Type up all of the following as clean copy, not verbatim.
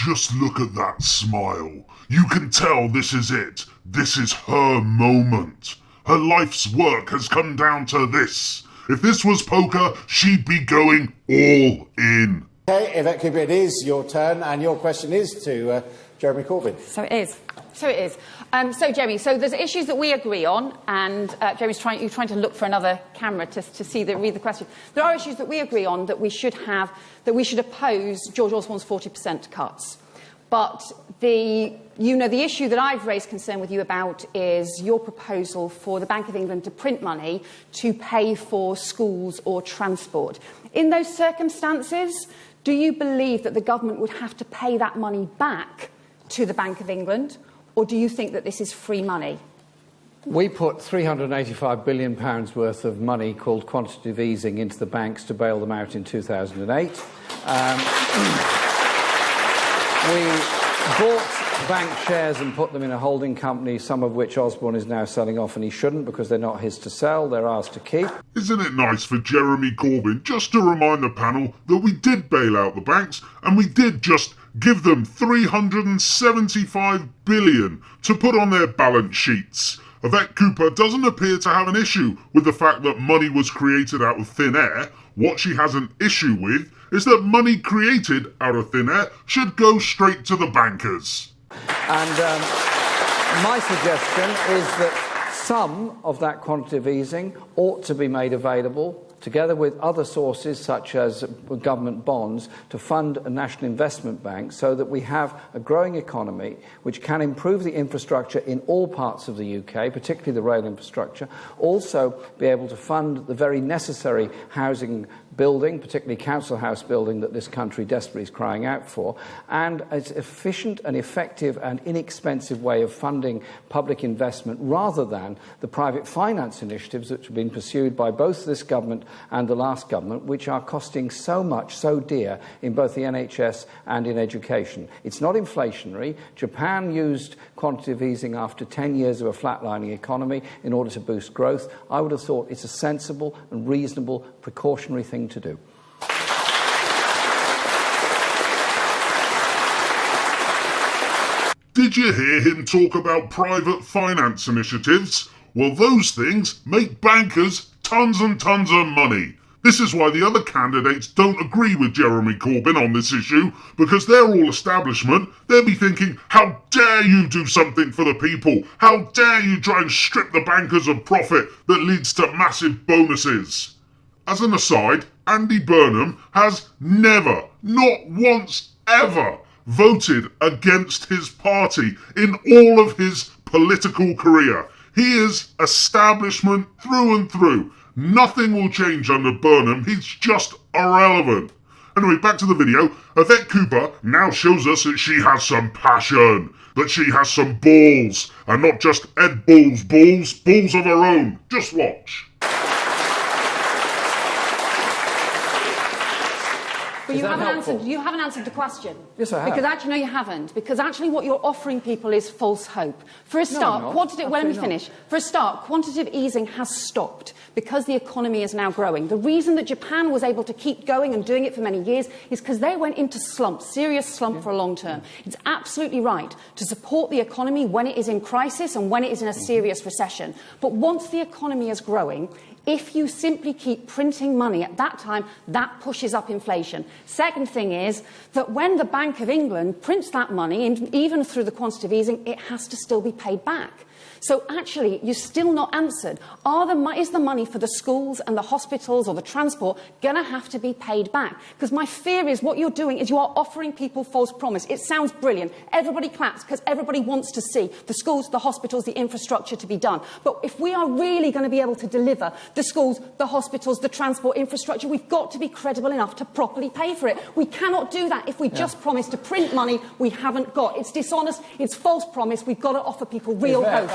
Just look at that smile. You can tell this is it. This is her moment. Her life's work has come down to this. If this was poker, she'd be going all in. Okay, Yvette Cooper, it is your turn, and your question is to Jeremy Corbyn. So it is. So, Jeremy, there's issues that we agree on, and Jeremy's trying to look for another camera to read the question. There are issues that we agree on that we should oppose George Osborne's 40% cuts. But the issue that I've raised concern with you about is your proposal for the Bank of England to print money to pay for schools or transport. In those circumstances, do you believe that the government would have to pay that money back to the Bank of England, or do you think that this is free money? We put £385 billion worth of money called quantitative easing into the banks to bail them out in 2008. We bought bank shares and put them in a holding company, some of which Osborne is now selling off, and he shouldn't because they're not his to sell, they're ours to keep. Isn't it nice for Jeremy Corbyn just to remind the panel that we did bail out the banks and we did just give them $375 billion to put on their balance sheets? Yvette Cooper doesn't appear to have an issue with the fact that money was created out of thin air. What she has an issue with is that money created out of thin air should go straight to the bankers. And my suggestion is that some of that quantitative easing ought to be made available together with other sources such as government bonds to fund a national investment bank so that we have a growing economy which can improve the infrastructure in all parts of the UK, particularly the rail infrastructure, also be able to fund the very necessary housing building, particularly council house building that this country desperately is crying out for, and an efficient and effective and inexpensive way of funding public investment rather than the private finance initiatives which have been pursued by both this government and the last government, which are costing so much, so dear in both the NHS and in education. It's not inflationary. Japan used quantitative easing after 10 years of a flatlining economy in order to boost growth. I would have thought it's a sensible and reasonable precautionary thing to do. Did you hear him talk about private finance initiatives? Well, those things make bankers tons and tons of money. This is why the other candidates don't agree with Jeremy Corbyn on this issue, because they're all establishment. They'll be thinking, how dare you do something for the people? How dare you try and strip the bankers of profit that leads to massive bonuses? As an aside, Andy Burnham has never, not once ever, voted against his party in all of his political career. He is establishment through and through. Nothing will change under Burnham. He's just irrelevant. Anyway, back to the video. Yvette Cooper now shows us that she has some passion, that she has some balls, and not just Ed Balls balls of her own. Just watch. But you haven't answered the question. Yes, I have. Because actually, no, you haven't. Because actually what you're offering people is false hope. For a start, For a start, quantitative easing has stopped because the economy is now growing. The reason that Japan was able to keep going and doing it for many years is because they went into serious slump for a long term. It's absolutely right to support the economy when it is in crisis and when it is in a serious recession. But once the economy is growing, if you simply keep printing money at that time, that pushes up inflation. Second thing is that when the Bank of England prints that money, even through the quantitative easing, it has to still be paid back. So actually, you're still not answered. Is the money for the schools and the hospitals or the transport going to have to be paid back? Because my fear is what you're doing is you are offering people false promise. It sounds brilliant. Everybody claps because everybody wants to see the schools, the hospitals, the infrastructure to be done. But if we are really going to be able to deliver the schools, the hospitals, the transport infrastructure, we've got to be credible enough to properly pay for it. We cannot do that if we just promise to print money we haven't got. It's dishonest. It's false promise. We've got to offer people real hope.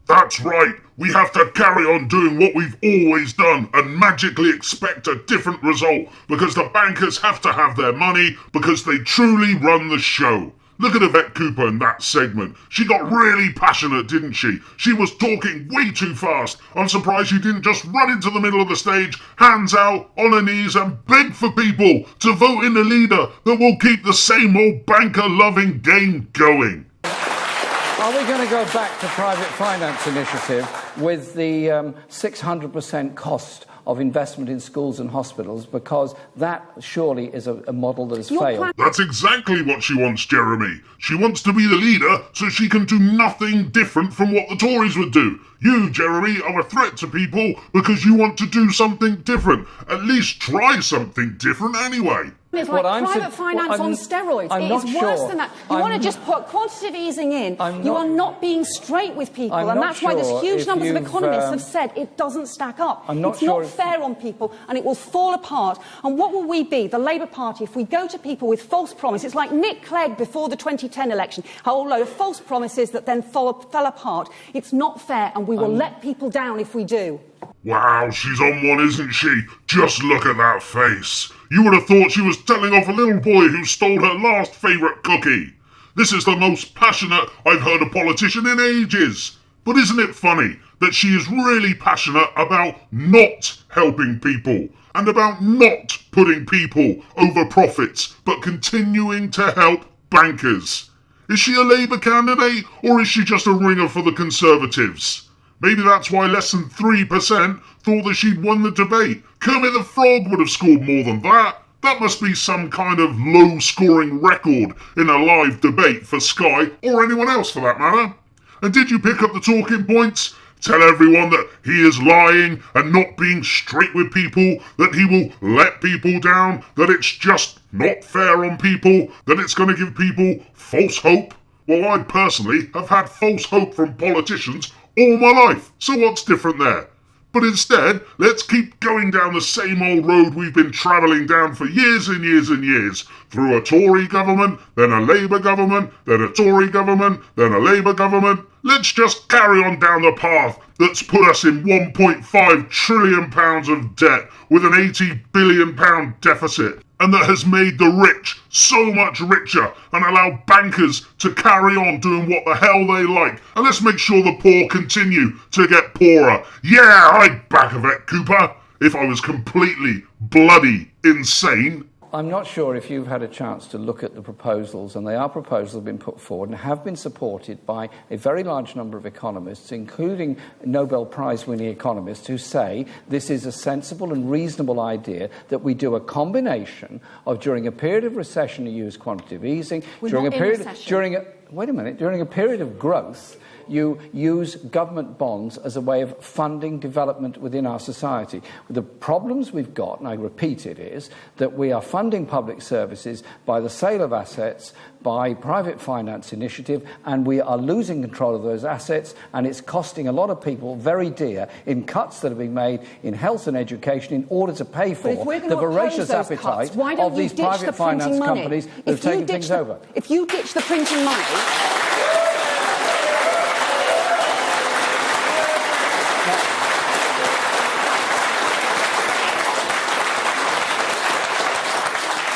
That's right. We have to carry on doing what we've always done and magically expect a different result because the bankers have to have their money because they truly run the show. Look at Yvette Cooper in that segment. She got really passionate, didn't she? She was talking way too fast. I'm surprised she didn't just run into the middle of the stage, hands out, on her knees, and beg for people to vote in a leader that will keep the same old banker-loving game going. Are we going to go back to private finance initiative with the 600% cost of investment in schools and hospitals, because that surely is a model that has failed? That's exactly what she wants, Jeremy. She wants to be the leader so she can do nothing different from what the Tories would do. You, Jeremy, are a threat to people because you want to do something different. At least try something different anyway. It's like private finance on steroids. It is worse than that. You want to just put quantitative easing in. You are not being straight with people, and that's why there's huge numbers of economists have said it doesn't stack up. It's not fair on people, and it will fall apart. And what will we be, the Labour Party, if we go to people with false promises? It's like Nick Clegg before the 2010 election, a whole load of false promises that then fell apart. It's not fair, and we will let people down if we do. Wow, she's on one, isn't she? Just look at that face. You would have thought she was telling off a little boy who stole her last favourite cookie. This is the most passionate I've heard a politician in ages. But isn't it funny that she is really passionate about not helping people and about not putting people over profits, but continuing to help bankers? Is she a Labour candidate, or is she just a ringer for the Conservatives? Maybe that's why less than 3% thought that she'd won the debate. Kermit the Frog would have scored more than that. That must be some kind of low-scoring record in a live debate for Sky, or anyone else for that matter. And did you pick up the talking points? Tell everyone that he is lying and not being straight with people, that he will let people down, that it's just not fair on people, that it's going to give people false hope. Well, I personally have had false hope from politicians all my life, so what's different there? But instead, let's keep going down the same old road we've been travelling down for years and years and years, through a Tory government, then a Labour government, then a Tory government, then a Labour government. Let's just carry on down the path that's put us in £1.5 trillion of debt with an £80 billion deficit, and that has made the rich so much richer and allowed bankers to carry on doing what the hell they like. And let's make sure the poor continue to get poorer. Yeah, I'd back Yvette Cooper if I was completely bloody insane. I'm not sure if you've had a chance to look at the proposals, and they are proposals that have been put forward and have been supported by a very large number of economists, including Nobel Prize-winning economists, who say this is a sensible and reasonable idea that we do a combination of, during a period of recession, to use quantitative easing, during a period of growth, you use government bonds as a way of funding development within our society. The problems we've got, and I repeat it, is that we are funding public services by the sale of assets, by private finance initiative, and we are losing control of those assets, and it's costing a lot of people very dear in cuts that are being made in health and education in order to pay for the voracious appetite of these private finance companies that have taken things over. If you ditch the printing money...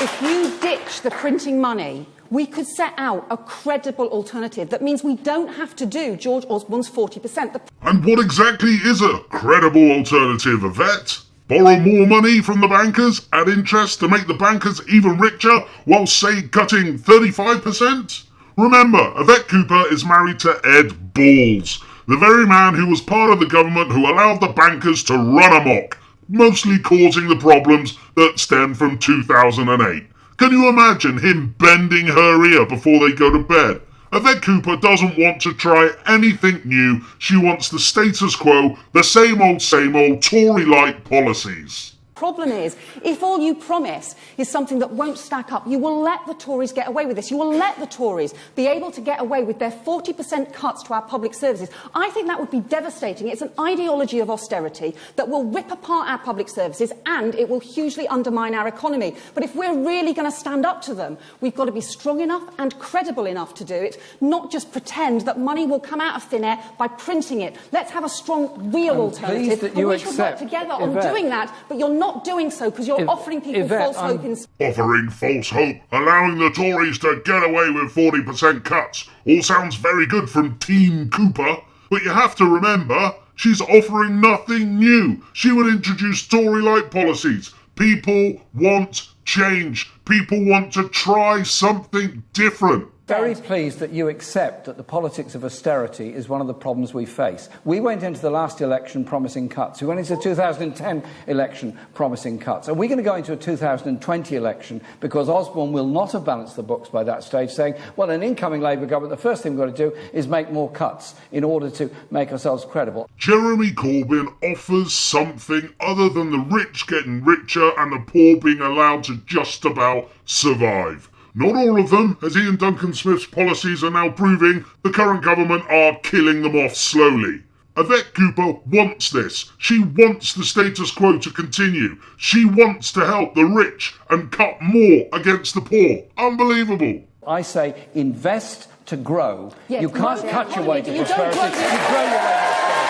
If you ditch the printing money, we could set out a credible alternative that means we don't have to do George Osborne's 40%. And what exactly is a credible alternative, Yvette? Borrow more money from the bankers at interest to make the bankers even richer while, say, cutting 35%? Remember, Yvette Cooper is married to Ed Balls, the very man who was part of the government who allowed the bankers to run amok, mostly causing the problems that stem from 2008. Can you imagine him bending her ear before they go to bed? Yvette Cooper doesn't want to try anything new. She wants the status quo, the same old Tory-like policies. Problem is, if all you promise is something that won't stack up, you will let the Tories get away with this. You will let the Tories be able to get away with their 40% cuts to our public services. I think that would be devastating. It's an ideology of austerity that will rip apart our public services, and it will hugely undermine our economy. But if we're really going to stand up to them, we've got to be strong enough and credible enough to do it, not just pretend that money will come out of thin air by printing it. Let's have a strong, real alternative. And we should work together on doing that, but you're not not doing so because you're offering people Yvette, false hope in... Offering false hope, allowing the Tories to get away with 40% cuts. All sounds very good from Team Cooper, but you have to remember, she's offering nothing new. She would introduce Tory-like policies. People want change. People want to try something different. Very pleased that you accept that the politics of austerity is one of the problems we face. We went into the last election promising cuts. We went into the 2010 election promising cuts. And we're going to go into a 2020 election because Osborne will not have balanced the books by that stage, saying, well, an incoming Labour government, the first thing we've got to do is make more cuts in order to make ourselves credible. Jeremy Corbyn offers something other than the rich getting richer and the poor being allowed to just about survive. Not all of them, as Ian Duncan Smith's policies are now proving, the current government are killing them off slowly. Yvette Cooper wants this. She wants the status quo to continue. She wants to help the rich and cut more against the poor. Unbelievable. I say invest to grow. Yeah, you can't cut your way to you prosperity. don't grow- You grow your way to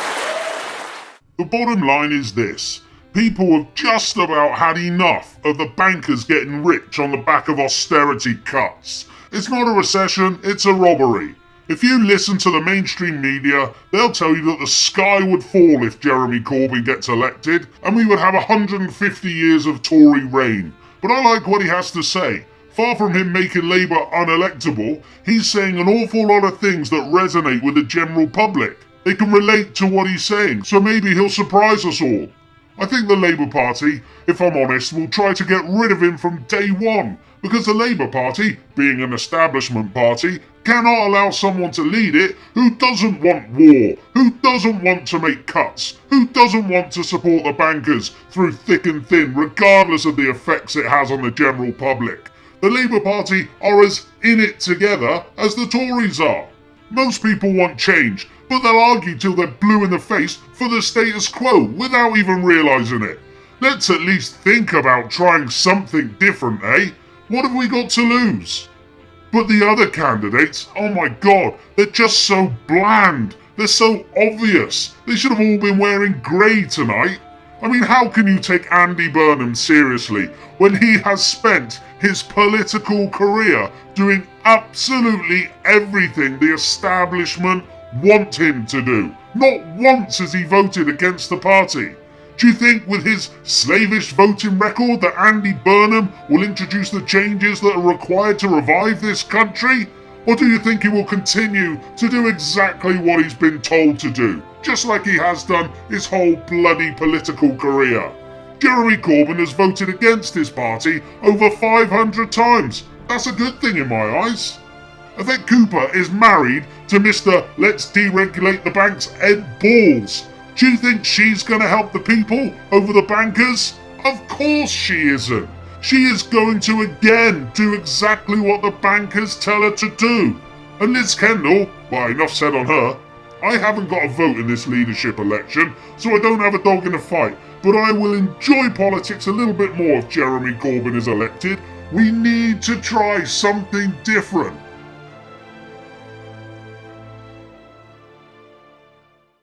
prosperity. The bottom line is this. People have just about had enough of the bankers getting rich on the back of austerity cuts. It's not a recession, it's a robbery. If you listen to the mainstream media, they'll tell you that the sky would fall if Jeremy Corbyn gets elected, and we would have 150 years of Tory reign. But I like what he has to say. Far from him making Labour unelectable, he's saying an awful lot of things that resonate with the general public. They can relate to what he's saying, so maybe he'll surprise us all. I think the Labour Party, if I'm honest, will try to get rid of him from day one, because the Labour Party, being an establishment party, cannot allow someone to lead it who doesn't want war, who doesn't want to make cuts, who doesn't want to support the bankers through thick and thin, regardless of the effects it has on the general public. The Labour Party are as in it together as the Tories are. Most people want change, but they'll argue till they're blue in the face for the status quo without even realising it. Let's at least think about trying something different, eh? What have we got to lose? But the other candidates, oh my god, they're just so bland. They're so obvious. They should have all been wearing grey tonight. I mean, how can you take Andy Burnham seriously when he has spent his political career doing absolutely everything the establishment want him to do? Not once has he voted against the party. Do you think with his slavish voting record that Andy Burnham will introduce the changes that are required to revive this country? Or do you think he will continue to do exactly what he's been told to do, just like he has done his whole bloody political career? Jeremy Corbyn has voted against his party over 500 times. That's a good thing in my eyes. Yvette Cooper is married to Mr. Let's Deregulate the Banks Ed Balls. Do you think she's going to help the people over the bankers? Of course she isn't. She is going to again do exactly what the bankers tell her to do. And Liz Kendall, well, enough said on her. I haven't got a vote in this leadership election, so I don't have a dog in the fight. But I will enjoy politics a little bit more if Jeremy Corbyn is elected. We need to try something different.